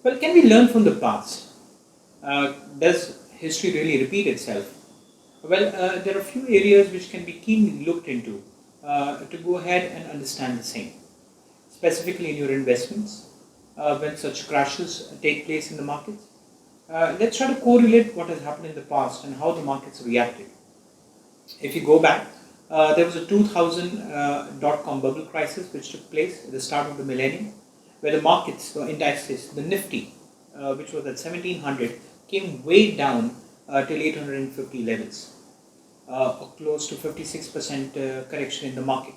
Well, can we learn from the past? Does history really repeat itself? Well, there are a few areas which can be keenly looked into to go ahead and understand the same, specifically in your investments when such crashes take place in the markets. Let's try to correlate what has happened in the past and how the markets reacted. If you go back, there was a 2000 dot-com bubble crisis which took place at the start of the millennium, where the markets, the indices, the NIFTY, which was at 1700, came way down till 850 levels, or close to 56% correction in the market.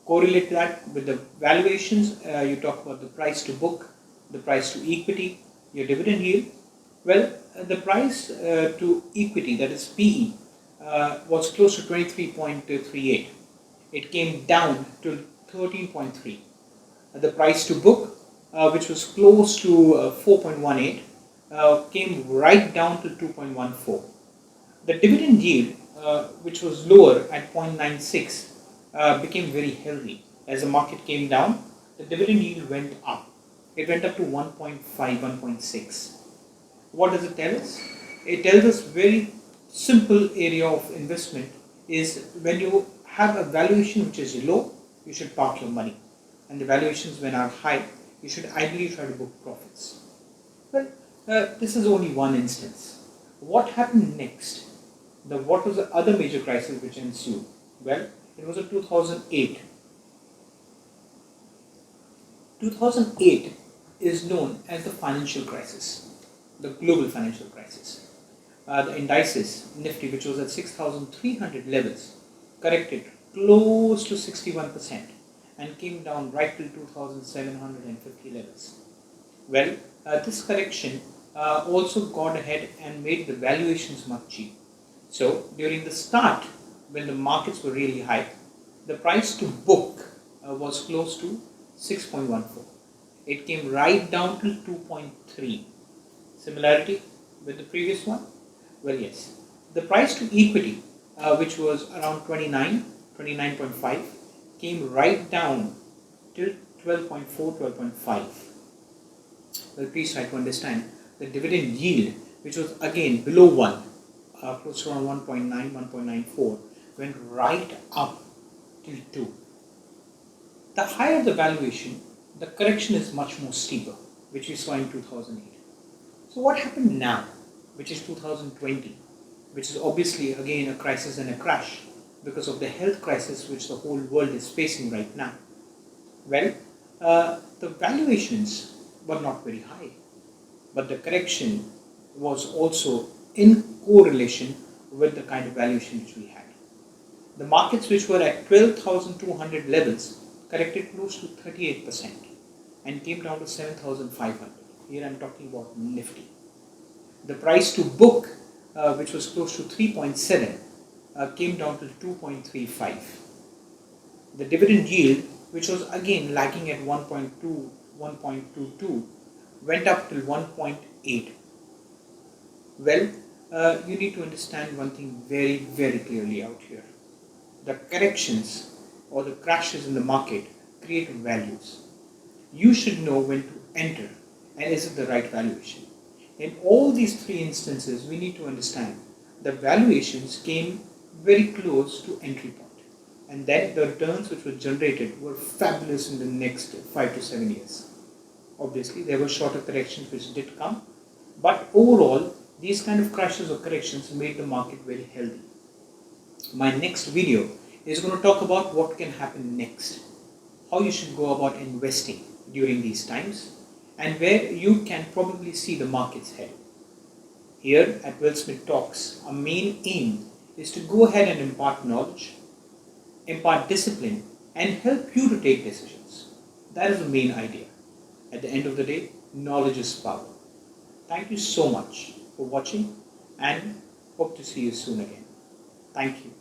Correlate that with the valuations, you talk about the price to book, the price to equity, your dividend yield. Well, the price to equity, that is PE, was close to 23.38. It came down to 13.3. The price to book, which was close to 4.18, came right down to 2.14. The dividend yield, which was lower at 0.96, became very healthy. As the market came down, the dividend yield went up. It went up to 1.5, 1.6. What does it tell us? It tells us very simple area of investment is when you have a valuation which is low, you should park your money. And the valuations when are high, you should ideally try to book profits. Well, this is only one instance. What happened next? What was the other major crisis which ensued? Well, it was in 2008. 2008 is known as the financial crisis, the global financial crisis. The indices, NIFTY, which was at 6,300 levels, corrected close to 61% and came down right till 2,750 levels. Well, this correction also got ahead and made the valuations much cheap. So during the start, when the markets were really high, the price to book was close to 6.14. It came right down to 2.3. Similarity with the previous one? Well, yes. The price to equity, which was around 29.5, came right down till 12.4, 12.5. Well, please try to understand the dividend yield, which was again below 1, close to around 1.9, 1.94, went right up till 2. The higher the valuation, the correction is much more steeper, which we saw in 2008. So what happened now, which is 2020, which is obviously again a crisis and a crash because of the health crisis which the whole world is facing right now? Well, the valuations were not very high, but the correction was also in correlation with the kind of valuation which we had. The markets which were at 12,200 levels corrected close to 38% and came down to 7,500. Here I am talking about NIFTY. The price to book, which was close to 3.7, came down to 2.35. The dividend yield, which was again lagging at 1.2, 1.22, went up till 1.8. Well, you need to understand one thing very, very clearly out here. The corrections or the crashes in the market create values. You should know when to enter and is it the right valuation. In all these three instances, we need to understand the valuations came very close to entry point, and then the returns which were generated were fabulous in the next 5 to 7 years. Obviously, there were shorter corrections which did come, but overall, these kind of crashes or corrections made the market very healthy. My next video is going to talk about what can happen next, how you should go about investing during these times, and where you can probably see the markets head. Here at Will Smith Talks, our main aim is to go ahead and impart knowledge, impart discipline, and help you to take decisions. That is the main idea. At the end of the day, knowledge is power. Thank you so much for watching and hope to see you soon again. Thank you.